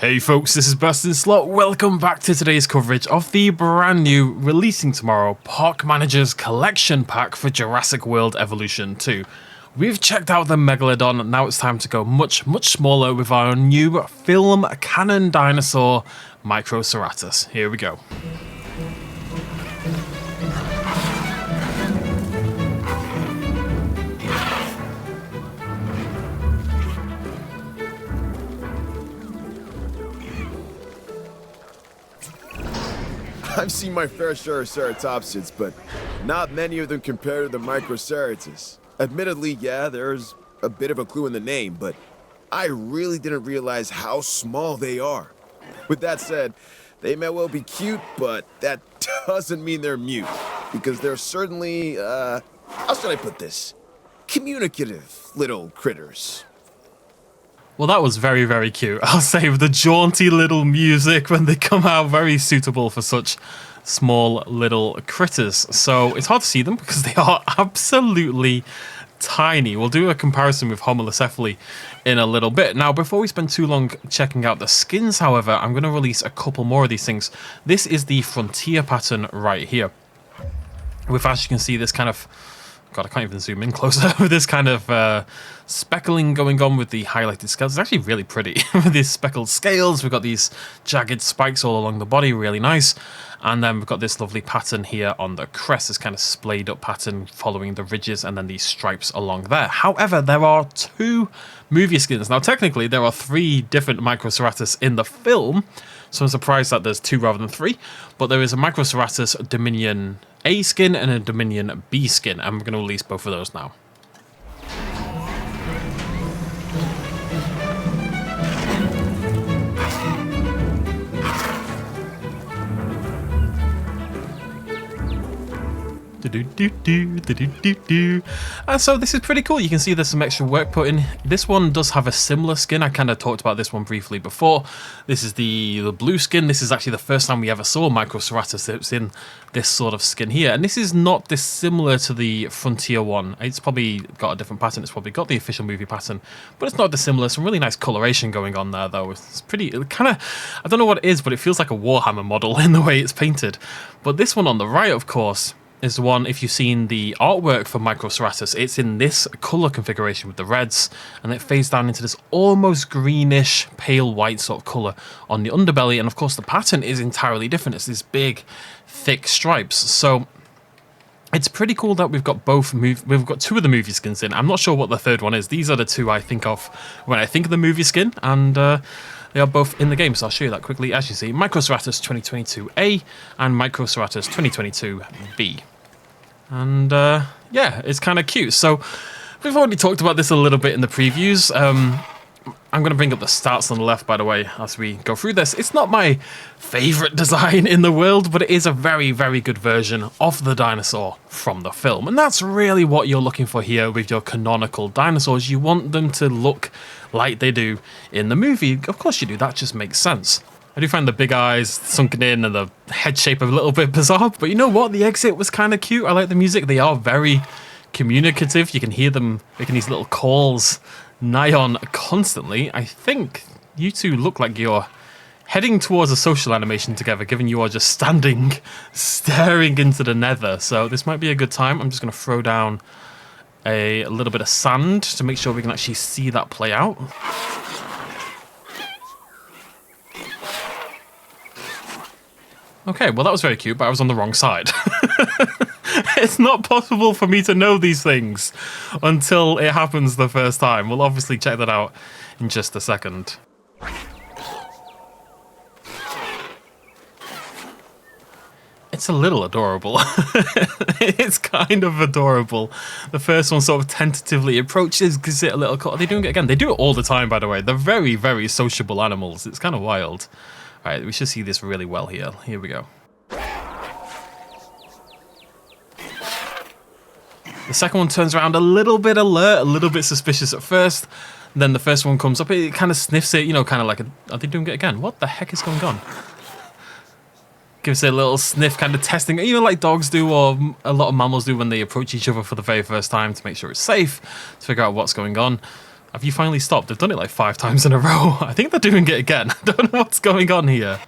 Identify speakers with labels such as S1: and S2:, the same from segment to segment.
S1: Hey folks, this is BestInSlot. Welcome back to today's coverage of the brand new, releasing tomorrow, Park Manager's Collection Pack for Jurassic World Evolution 2. We've checked out the Megalodon, now it's time to go much smaller with our new film canon dinosaur, Microceratus. Here we go.
S2: I've seen my fair share of ceratopsids, but not many of them compare to the Microceratus. Admittedly, yeah, there's a bit of a clue in the name, but I really didn't realize how small they are. With that said, they may well be cute, but that doesn't mean they're mute, because they're certainly, how should I put this? Communicative little critters.
S1: Well, that was very cute. I'll say, with the jaunty little music when they come out, very suitable for such small little critters. So it's hard to see them because they are absolutely tiny. We'll do a comparison with Homalocephali in a little bit. Now, before we spend too long checking out the skins, however, I'm going to release a couple more of these things. This is the Frontier pattern right here. With, as you can see, this kind of... God, I can't even zoom in closer with this kind of speckling going on with the highlighted scales. It's actually really pretty with these speckled scales. We've got these jagged spikes all along the body, really nice. And then we've got this lovely pattern here on the crest, this kind of splayed up pattern following the ridges and then these stripes along there. However, there are two movie skins. Now, technically, there are three different Microceratus in the film, so I'm surprised that there's two rather than three. But there is a Microceratus Dominion A skin and a Dominion B skin, and we're going to release both of those now. And so this is pretty cool. You can see there's some extra work put in. This one does have a similar skin. I kind of talked about this one briefly before. This is the blue skin. This is actually the first time we ever saw Microceratus. It's in this sort of skin here. And this is not dissimilar to the Frontier one. It's probably got a different pattern. It's probably got the official movie pattern, but it's not dissimilar. Some really nice coloration going on there, though. It's pretty, kind of, I don't know what it is, but it feels like a Warhammer model in the way it's painted. But this one on the right, of course, is the one, if you've seen the artwork for Microceratus, it's in this colour configuration with the reds, and it fades down into this almost greenish, pale white sort of colour on the underbelly, and of course the pattern is entirely different. It's these big, thick stripes. So it's pretty cool that we've got we've got two of the movie skins in. I'm not sure what the third one is. These are the two I think of when I think of the movie skin, and they are both in the game, so I'll show you that quickly. As you see, Microceratus 2022A and Microceratus 2022B. And yeah, it's kind of cute. So we've already talked about this a little bit in the previews. I'm going to bring up the stats on the left, by the way, as we go through this. It's not my favorite design in the world, but it is a very good version of the dinosaur from the film. And that's really what you're looking for here with your canonical dinosaurs. You want them to look like they do in the movie. Of course you do. That just makes sense. I do find the big eyes sunken in and the head shape a little bit bizarre, but you know what? The exit was kind of cute. I like the music. They are very communicative. You can hear them making these little calls nigh on constantly. I think you two look like you're heading towards a social animation together, given you are just standing, staring into the nether. So this might be a good time. I'm just going to throw down a little bit of sand to make sure we can actually see that play out. Okay, well that was very cute, but I was on the wrong side. It's not possible for me to know these things until it happens the first time. We'll obviously check that out in just a second. It's a little adorable. It's kind of adorable. The first one sort of tentatively approaches, gives it a little cut. Are they doing it again? They do it all the time, by the way. They're very sociable animals. It's kind of wild. All right, we should see this really well here. Here we go. The second one turns around a little bit alert, a little bit suspicious at first. Then the first one comes up, it kind of sniffs it, you know, kind of like, are they doing it again? What the heck is going on? Gives it a little sniff, kind of testing, you know, like dogs do or a lot of mammals do when they approach each other for the very first time to make sure it's safe, to figure out what's going on. Have you finally stopped? They've done it like 5 times in a row. I think they're doing it again. I don't know what's going on here.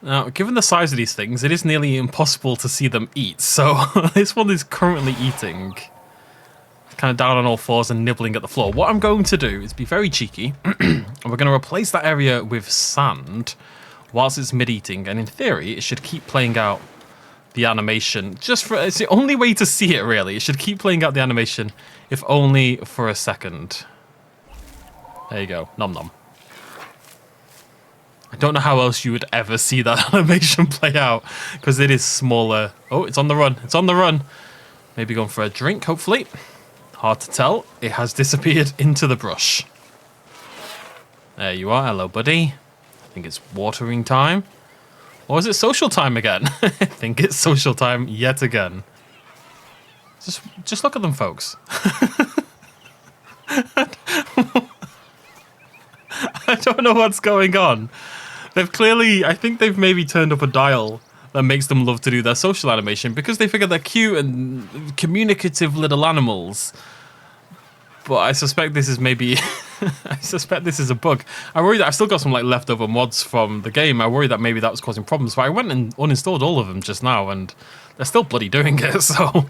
S1: Now, given the size of these things, it is nearly impossible to see them eat. So this one is currently eating. Kind of down on all fours and nibbling at the floor. What I'm going to do is be very cheeky. And we're going to replace that area with sand whilst it's mid-eating. And in theory, it should keep playing out the animation. It's the only way to see it, really. It should keep playing out the animation, if only for a second. There you go. Nom nom. I don't know how else you would ever see that animation play out, because it is smaller. Oh, it's on the run. It's on the run. Maybe going for a drink, hopefully. Hard to tell. It has disappeared into the brush. There you are. Hello, buddy. I think it's watering time. Or is it social time again? I think it's social time yet again. Just look at them, folks. I don't know what's going on. They've clearly, I think they've maybe turned up a dial that makes them love to do their social animation because they figure they're cute and communicative little animals. But I suspect this is maybe, I suspect this is a bug. I worry that I've still got some like leftover mods from the game. I worry that maybe that was causing problems. But I went and uninstalled all of them just now and they're still bloody doing it, so...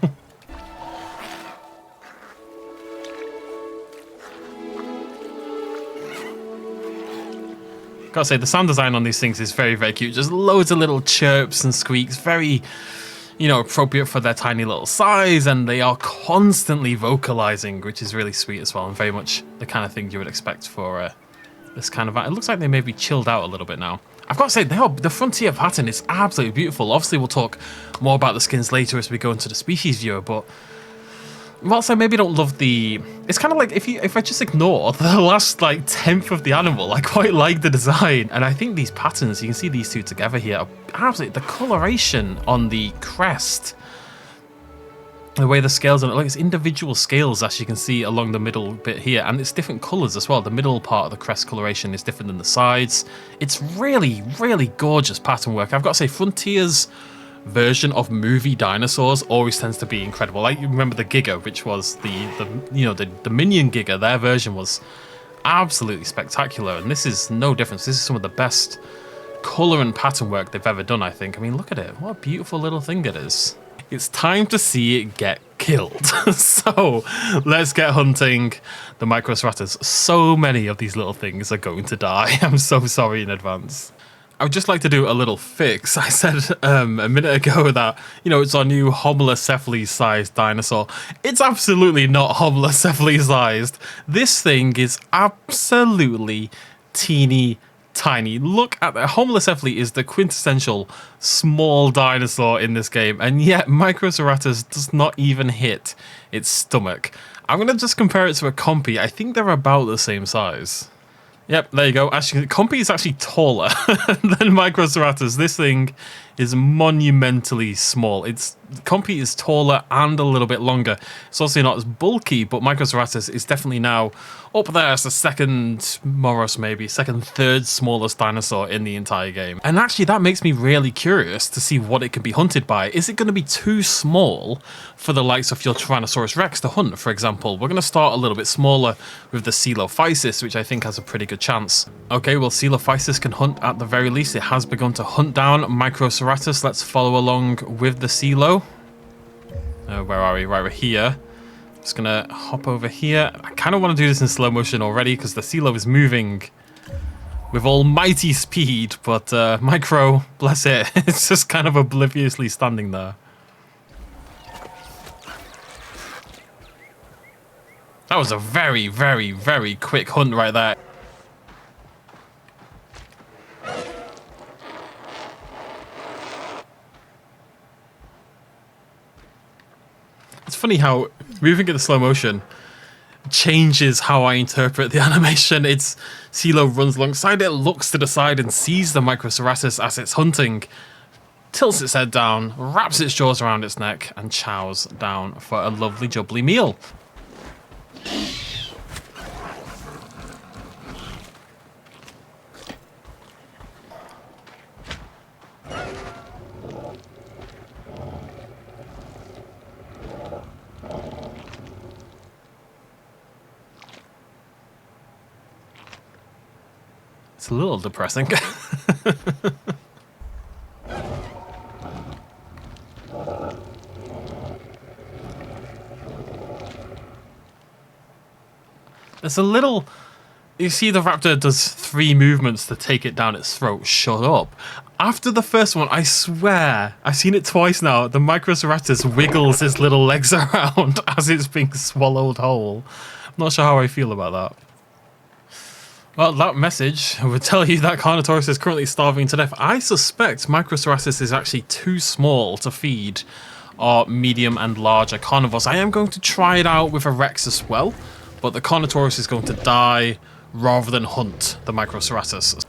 S1: Gotta say, the sound design on these things is very, very cute. Just loads of little chirps and squeaks. Very, you know, appropriate for their tiny little size. And they are constantly vocalizing, which is really sweet as well. And very much the kind of thing you would expect for this kind of... It looks like they may be chilled out a little bit now. I've got to say, the frontier pattern is absolutely beautiful. Obviously, we'll talk more about the skins later as we go into the species viewer, but... Whilst I maybe don't love the... It's kind of like if I just ignore the last like 10th of the animal, I quite like the design. And I think these patterns, you can see these two together here, are absolutely... The coloration on the crest, the way the scales on it, like it's individual scales as you can see along the middle bit here. And it's different colours as well. The middle part of the crest coloration is different than the sides. It's really, really gorgeous pattern work. I've got to say, Frontier's version of movie dinosaurs always tends to be incredible. Like, you remember the Giga, which was the Dominion Giga. Their version was absolutely spectacular, and this is no difference. This is some of the best color and pattern work they've ever done, I think. I mean, look at it. What a beautiful little thing it is. It's time to see it get killed. So let's get hunting the Microceratus. So many of these little things are going to die. I'm so sorry in advance. I would just like to do a little fix. I said a minute ago that, you know, it's our new Homalocephaly-sized dinosaur. It's absolutely not Homalocephaly-sized. This thing is absolutely teeny tiny. Look at that. Homalocephaly is the quintessential small dinosaur in this game, and yet Microceratus does not even hit its stomach. I'm going to just compare it to a Compy. I think they're about the same size. Yep, there you go. Actually, Compy is actually taller than Microceratus. This thing is monumentally small. Compy is taller and a little bit longer. It's also not as bulky, but Microceratus is definitely now up there as the second, Moros maybe, third smallest dinosaur in the entire game. And actually that makes me really curious to see what it can be hunted by. Is it going to be too small for the likes of your Tyrannosaurus Rex to hunt, for example? We're going to start a little bit smaller with the Coelophysis, which I think has a pretty good chance. Okay, well, Coelophysis can hunt at the very least. It has begun to hunt down Microceratus. Let's follow along with the Coelo. Where are we? Right, we're here. Just gonna hop over here. I kind of want to do this in slow motion already because the Coelo is moving with almighty speed, but Micro, bless it, it's just kind of obliviously standing there. That was a very, very, very quick hunt right there. It's funny how moving in the slow motion changes how I interpret the animation. Its Coelo runs alongside it, looks to the side and sees the Microceratus as it's hunting, tilts its head down, wraps its jaws around its neck and chows down for a lovely jubbly meal. It's a little depressing. There's a little... You see the raptor does 3 movements to take it down its throat. Shut up. After the first one, I swear, I've seen it twice now, the Microceratus wiggles its little legs around as it's being swallowed whole. I'm not sure how I feel about that. Well, that message would tell you that Carnotaurus is currently starving to death. I suspect Microceratus is actually too small to feed our medium and larger carnivores. I am going to try it out with a Rex as well, but the Carnotaurus is going to die rather than hunt the Microceratus.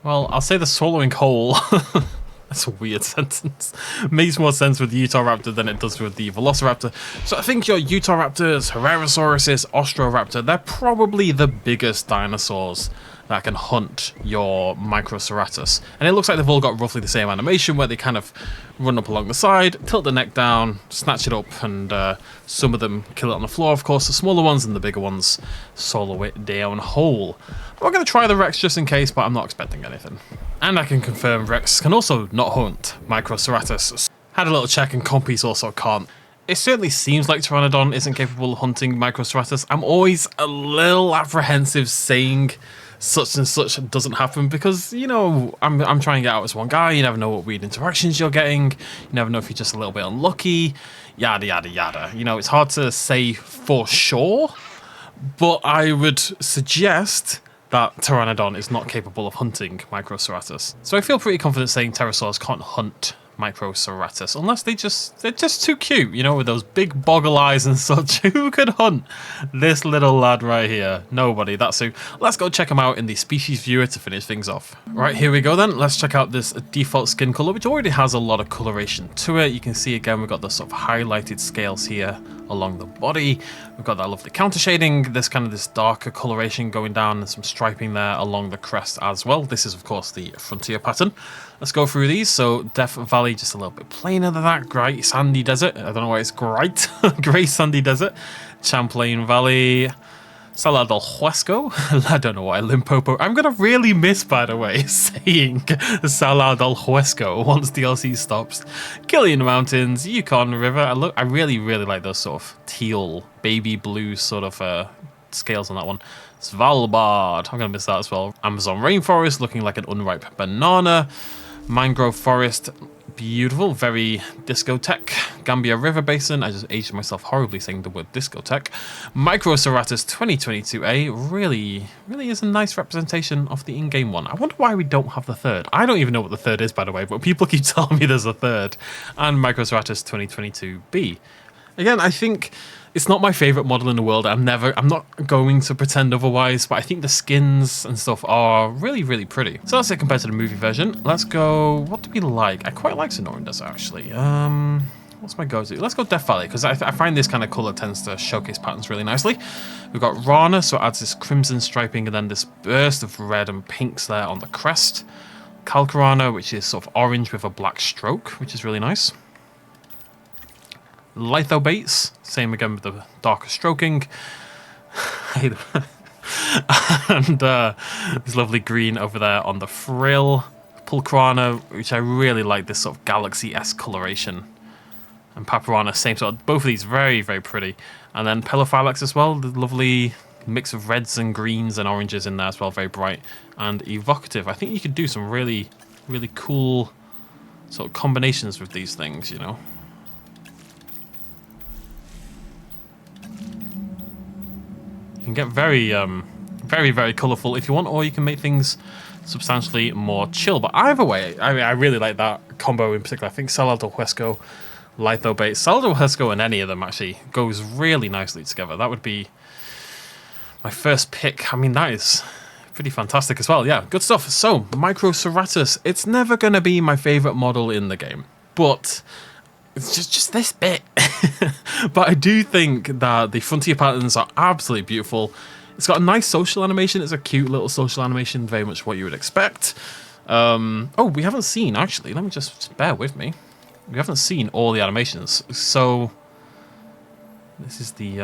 S1: Well, I'll say the swallowing whole. That's a weird sentence. Makes more sense with the Utahraptor than it does with the Velociraptor. So I think your Utahraptors, Herrerasauruses, Ostroraptor, they're probably the biggest dinosaurs that can hunt your Microceratus. And it looks like they've all got roughly the same animation where they kind of run up along the side, tilt the neck down, snatch it up, and some of them kill it on the floor, of course. The smaller ones and the bigger ones solo it down whole. I'm going to try the Rex just in case, but I'm not expecting anything. And I can confirm Rex can also not hunt Microceratus. Had a little check and Compies also can't. It certainly seems like Pteranodon isn't capable of hunting Microceratus. I'm always a little apprehensive saying such and such doesn't happen because, you know, I'm trying it out as one guy. You never know what weird interactions you're getting. You never know if you're just a little bit unlucky. Yada, yada, yada. You know, it's hard to say for sure, but I would suggest that Pteranodon is not capable of hunting Microceratus. So I feel pretty confident saying pterosaurs can't hunt Microceratus, unless they're just too cute, you know, with those big boggle eyes and such. Who could hunt this little lad right here? Nobody, that's who. Let's go check him out in the species viewer to finish things off. Right, here we go then. Let's check out this default skin color, which already has a lot of coloration to it. You can see again, we've got the sort of highlighted scales here along the body. We've got that lovely counter shading, this kind of this darker coloration going down and some striping there along the crest as well. This is of course the frontier pattern. Let's go through these. So Death Valley, just a little bit plainer than that. Great Sandy Desert. I don't know why it's great. Great Sandy Desert. Champlain Valley. Salar del Huesco. I don't know why. Limpopo. I'm going to really miss, by the way, saying Salar del Huesco once DLC stops. Gillian Mountains. Yukon River. I really, really like those sort of teal, baby blue sort of scales on that one. Svalbard. I'm going to miss that as well. Amazon Rainforest, looking like an unripe banana. Mangrove Forest, beautiful, very discotheque. Gambia River Basin, I just aged myself horribly saying the word discotheque. Microceratus 2022A, really is a nice representation of the in-game one. I wonder why we don't have the third. I don't even know what the third is, by the way, but people keep telling me there's a third. And Microceratus 2022B. Again, I think it's not my favorite model in the world. I'm not going to pretend otherwise, but I think the skins and stuff are really, really pretty. So that's it compared to the movie version. Let's go, what do we like? I quite like Sonoran Desert, actually. What's my go-to? Let's go Death Valley, because I find this kind of color tends to showcase patterns really nicely. We've got Rana, so it adds this crimson striping and then this burst of red and pinks there on the crest. Calcarana, which is sort of orange with a black stroke, which is really nice. Lithobates, same again with the darker stroking. And this lovely green over there on the frill. Pulcrana, which I really like, this sort of galaxy-esque coloration. And Paparana, same sort of, both of these very, very pretty. And then Pelophylax as well, the lovely mix of reds and greens and oranges in there as well, very bright. And evocative. I think you could do some really, really cool sort of combinations with these things, you know. You can get very, very colourful if you want, or you can make things substantially more chill. But either way, I really like that combo in particular. I think Salar del Huesco, Lithobate, Salar del Huesco and any of them actually goes really nicely together. That would be my first pick. I mean, that is pretty fantastic as well. Yeah, good stuff. So, Microceratus, it's never going to be my favourite model in the game, but it's just this bit. But I do think that the frontier patterns are absolutely beautiful. It's got a nice social animation. It's a cute little social animation, very much what you would expect. Oh, we haven't seen, actually. Let me just bear with me. We haven't seen all the animations. So this is the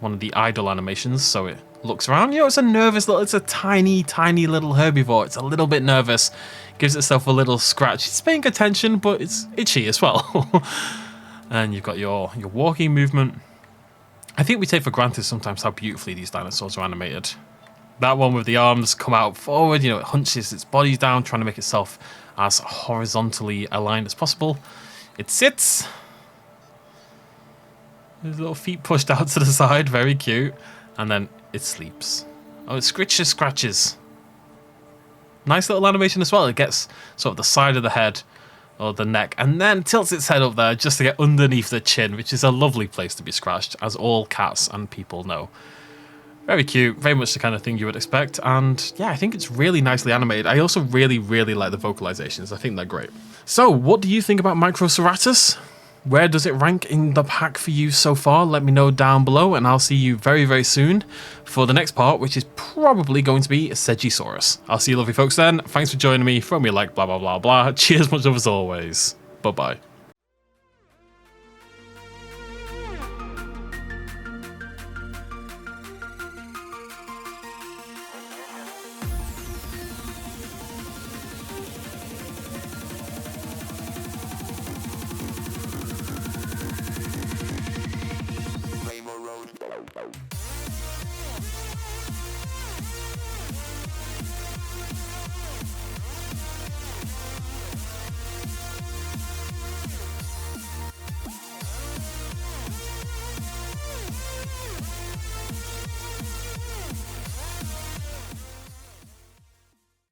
S1: one of the idle animations. So it looks around. You know, it's a nervous little, it's a tiny, tiny little herbivore. It's a little bit nervous. Gives itself a little scratch. It's paying attention, but it's itchy as well. And you've got your walking movement. I think we take for granted sometimes how beautifully these dinosaurs are animated. That one with the arms come out forward, you know, it hunches its body down, trying to make itself as horizontally aligned as possible. It sits. His little feet pushed out to the side, very cute. And then it sleeps. Oh, it scratches. Nice little animation as well. It gets sort of the side of the head or the neck, and then tilts its head up there just to get underneath the chin, which is a lovely place to be scratched, as all cats and people know. Very cute, very much the kind of thing you would expect, and yeah, I think it's really nicely animated. I also really, really like the vocalizations. I think they're great. So, what do you think about Microceratus? Where does it rank in the pack for you so far? Let me know down below, and I'll see you very, very soon for the next part, which is probably going to be Segisaurus. I'll see you lovely folks then. Thanks for joining me. Throw me a like, blah, blah, blah, blah. Cheers, much love as always. Bye-bye.